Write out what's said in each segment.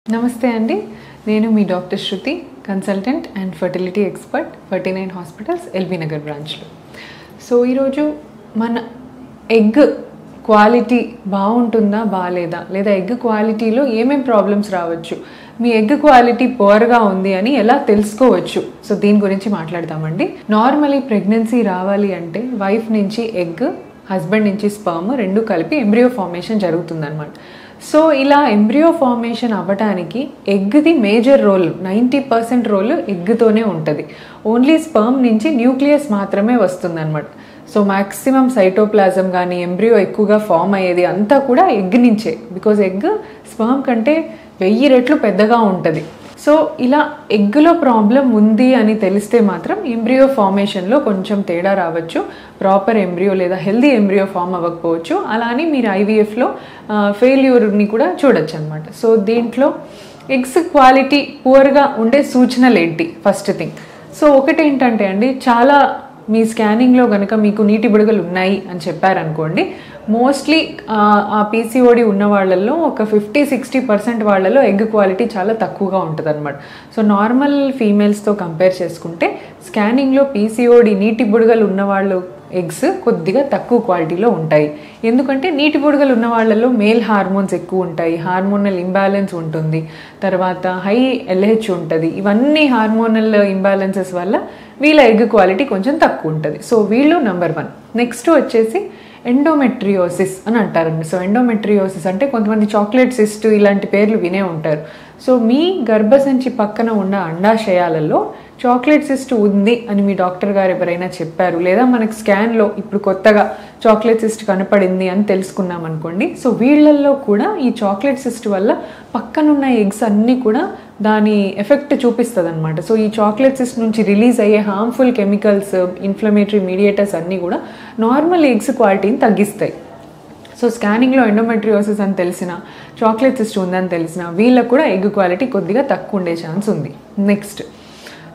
నమస్తే అండి, నేను మీ doctor Shruti, consultant and fertility expert, 39 hospitals, LB Nagar బ్రాంచ్లో. సో ఈరోజు మన ఎగ్ క్వాలిటీ బాగుంటుందా బాగాలేదా, లేదా ఎగ్ క్వాలిటీలో ఏమేం ప్రాబ్లమ్స్ రావచ్చు, మీ ఎగ్ క్వాలిటీ పువర్గా ఉంది అని ఎలా తెలుసుకోవచ్చు, సో దీని గురించి మాట్లాడతామండి. నార్మలీ ప్రెగ్నెన్సీ రావాలి అంటే వైఫ్ నుంచి ఎగ్, హస్బెండ్ నుంచి స్పర్మ్ రెండు కలిపి ఎంబ్రియో ఫార్మేషన్ జరుగుతుందన్నమాట. సో ఇలా ఎంబ్రియో ఫార్మేషన్ అవ్వడానికి ఎగ్ది మేజర్ రోల్, 90% రోల్ ఎగ్తోనే ఉంటుంది. ఓన్లీ స్పర్మ్ నుంచి న్యూక్లియస్ మాత్రమే వస్తుందన్నమాట. సో మ్యాక్సిమం సైటోప్లాజం కానీ ఎంబ్రియో ఎక్కువగా ఫామ్ అయ్యేది అంతా కూడా ఎగ్ నుంచే, బికాజ్ ఎగ్ స్పర్మ్ కంటే 1000 రెట్లు పెద్దగా ఉంటుంది. సో ఇలా ఎగ్లో ప్రాబ్లం ఉంది అని తెలిస్తే మాత్రం ఎంబ్రియో ఫార్మేషన్లో కొంచెం తేడా రావచ్చు, ప్రాపర్ ఎంబ్రియో లేదా హెల్దీ ఎంబ్రియో ఫామ్ అవ్వకపోవచ్చు. అలా అని మీరు ఐవీఎఫ్లో ఫెయిల్యూర్ని కూడా చూడొచ్చు అనమాట. సో దీంట్లో ఎగ్స్ క్వాలిటీ పువర్గా ఉండే సూచనలు ఏంటి? ఫస్ట్ థింగ్, సో ఒకటి ఏంటంటే అండి, చాలా మీ స్కానింగ్లో కనుక మీకు నీటి బుడగలు ఉన్నాయి అని చెప్పారనుకోండి, మోస్ట్లీ ఆ పీసీఓడి ఉన్న వాళ్ళల్లో ఒక 50-60% వాళ్ళలో ఎగ్ క్వాలిటీ చాలా తక్కువగా ఉంటుంది అనమాట. సో నార్మల్ ఫీమేల్స్తో కంపేర్ చేసుకుంటే స్కానింగ్లో పీసీఓడి నీటి బుడగలు ఉన్నవాళ్ళు ఎగ్స్ కొద్దిగా తక్కువ క్వాలిటీలో ఉంటాయి. ఎందుకంటే నీటి బుడగలు ఉన్న వాళ్ళలో మేల్ హార్మోన్స్ ఎక్కువ ఉంటాయి, హార్మోనల్ ఇంబ్యాలెన్స్ ఉంటుంది, తర్వాత హై ఎల్హెచ్ ఉంటుంది. ఇవన్నీ హార్మోనల్ ఇంబ్యాలెన్సెస్ వల్ల వీళ్ళ ఎగ్ క్వాలిటీ కొంచెం తక్కువ ఉంటుంది. సో వీళ్ళు నెంబర్ 1. నెక్స్ట్ వచ్చేసి ఎండోమెట్రియోసిస్ అని అంటారండి. సో ఎండోమెట్రియోసిస్ అంటే కొంతమంది చాక్లెట్ సిస్ట్ ఇలాంటి పేర్లు వినే ఉంటారు. సో మీ గర్భసంచి పక్కన ఉన్న అండాశయాలలో చాక్లెట్ సిస్ట్ ఉంది అని మీ డాక్టర్ గారు ఎవరైనా చెప్పారు, లేదా మనకి స్కాన్లో ఇప్పుడు కొత్తగా చాక్లెట్ సిస్ట్ కనపడింది అని తెలుసుకున్నాం అనుకోండి, సో వీళ్ళల్లో కూడా ఈ చాక్లెట్ సిస్ట్ వల్ల పక్కనున్న ఎగ్స్ అన్నీ కూడా దాని ఎఫెక్ట్ చూపిస్తుంది అనమాట. సో ఈ చాక్లెట్ సిస్ట్ నుంచి రిలీజ్ అయ్యే హార్మ్ఫుల్ కెమికల్స్, ఇన్ఫ్లమేటరీ మీడియేటర్స్ అన్నీ కూడా నార్మల్ ఎగ్స్ క్వాలిటీని తగ్గిస్తాయి. సో స్కానింగ్లో ఎండోమెట్రియోసిస్ అని తెలిసిన, చాక్లెట్ సిస్ట్ ఉందని తెలిసిన వీళ్ళకు కూడా ఎగ్ క్వాలిటీ కొద్దిగా తక్కువ ఉండే ఛాన్స్ ఉంది. నెక్స్ట్,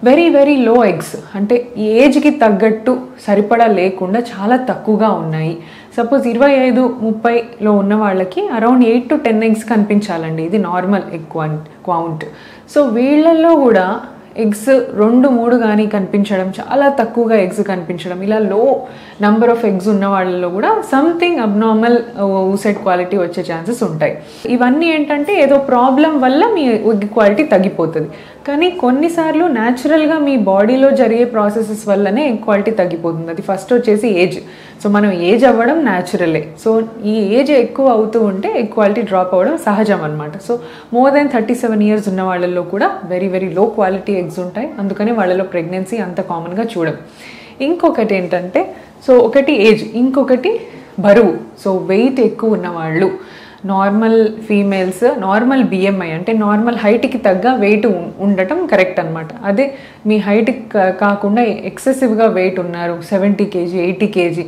వెరీ లో ఎగ్స్, అంటే ఈ ఏజ్కి తగ్గట్టు సరిపడా లేకుండా చాలా తక్కువగా ఉన్నాయి. సపోజ్ 25-30లో ఉన్న వాళ్ళకి అరౌండ్ 8 to 10 ఎగ్స్ కనిపించాలండి, ఇది నార్మల్ ఎగ్ కౌంట్. సో వీళ్ళల్లో కూడా ఎగ్స్ 2-3 కానీ కనిపించడం, చాలా తక్కువగా ఎగ్స్ కనిపించడం, ఇలా లో నంబర్ ఆఫ్ ఎగ్స్ ఉన్న వాళ్ళలో కూడా సంథింగ్ అబ్నార్మల్ ఊసెట్ క్వాలిటీ వచ్చే ఛాన్సెస్ ఉంటాయి. ఇవన్నీ ఏంటంటే ఏదో ప్రాబ్లం వల్ల మీ ఎగ్ క్వాలిటీ తగ్గిపోతుంది. కానీ కొన్నిసార్లు న్యాచురల్గా మీ బాడీలో జరిగే ప్రాసెసెస్ వల్లనే ఎగ్ క్వాలిటీ తగ్గిపోతుంది. అది ఫస్ట్ వచ్చేసి ఏజ్. సో మనం ఏజ్ అవ్వడం న్యాచురలే. సో ఈ ఏజ్ ఎక్కువ అవుతూ ఉంటే ఎగ్ క్వాలిటీ డ్రాప్ అవ్వడం సహజం అనమాట. సో మోర్ దెన్ 37 years ఉన్న వాళ్ళల్లో కూడా వెరీ లో క్వాలిటీ ఎగ్స్ ఉంటాయి. అందుకని వాళ్ళలో ప్రెగ్నెన్సీ అంత కామన్గా చూడం. ఇంకొకటి ఏంటంటే, సో ఒకటి ఏజ్, ఇంకొకటి బరువు. సో వెయిట్ ఎక్కువ ఉన్నవాళ్ళు, నార్మల్ ఫీమేల్స్ నార్మల్ బిఎంఐ అంటే నార్మల్ హైట్కి తగ్గ వెయిట్ ఉండటం కరెక్ట్ అనమాట. అదే మీ హైట్ కాకుండా ఎక్సెసివ్గా వెయిట్ ఉన్నారు, 70 kg 80 kg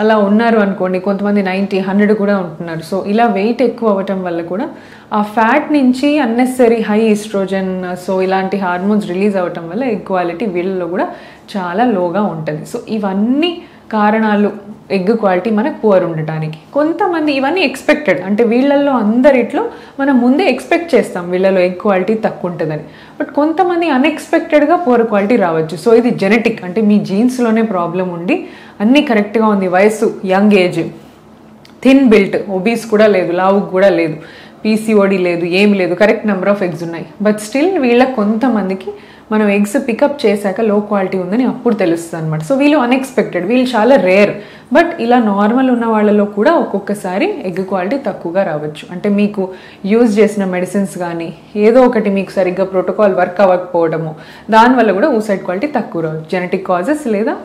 అలా ఉన్నారు అనుకోండి, కొంతమంది 90-100 కూడా ఉంటున్నారు. సో ఇలా వెయిట్ ఎక్కువ అవ్వటం వల్ల కూడా ఆ ఫ్యాట్ నుంచి అన్నెసరీ హై ఈస్ట్రోజన్, సో ఇలాంటి హార్మోన్స్ రిలీజ్ అవ్వటం వల్ల ఎగ్ క్వాలిటీ వీళ్ళలో కూడా చాలా లోగా ఉంటుంది. సో ఇవన్నీ కారణాలు ఎగ్ క్వాలిటీ మనకు పువర్ ఉండటానికి. కొంతమంది ఇవన్నీ ఎక్స్పెక్టెడ్, అంటే వీళ్ళల్లో అందరిట్లో మనం ముందే ఎక్స్పెక్ట్ చేస్తాం వీళ్ళలో ఎగ్ క్వాలిటీ తక్కువ ఉంటుందని. బట్ కొంతమంది అన్ఎక్స్పెక్టెడ్గా పువర్ క్వాలిటీ రావచ్చు. సో ఇది జెనెటిక్, అంటే మీ జీన్స్లోనే ప్రాబ్లం ఉండి అన్నీ కరెక్ట్గా ఉంది, వయసు young age, thin built, obese కూడా లేదు, లావు కూడా లేదు, పీసీఓడి లేదు, ఏమి లేదు, కరెక్ట్ నెంబర్ ఆఫ్ ఎగ్స్ ఉన్నాయి. బట్ స్టిల్ వీళ్ళ కొంతమందికి మనం ఎగ్స్ పికప్ చేశాక లో క్వాలిటీ ఉందని అప్పుడు తెలుస్తుంది అనమాట. సో వీళ్ళు అన్ఎక్స్పెక్టెడ్, వీళ్ళు చాలా రేర్. బట్ ఇలా నార్మల్ ఉన్న వాళ్ళలో కూడా ఒక్కొక్కసారి ఎగ్ క్వాలిటీ తక్కువగా రావచ్చు. అంటే మీకు యూజ్ చేసిన మెడిసిన్స్ కానీ ఏదో ఒకటి మీకు సరిగ్గా ప్రోటోకాల్ వర్క్ అవ్వకపోవడము, దానివల్ల కూడా ఊసైడ్ క్వాలిటీ తక్కువ రావచ్చు. జెనెటిక్ కాజెస్, లేదా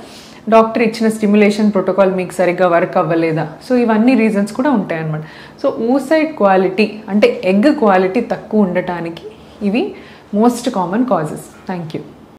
డాక్టర్ ఇచ్చిన స్టిమ్యులేషన్ ప్రోటోకాల్ మీకు సరిగ్గా వర్క్ అవ్వలేదా, సో ఇవన్నీ రీజన్స్ కూడా ఉంటాయి అన్నమాట. సో ఊసైడ్ క్వాలిటీ అంటే ఎగ్ క్వాలిటీ తక్కువ ఉండటానికి ఇవి most common causes. Thank you.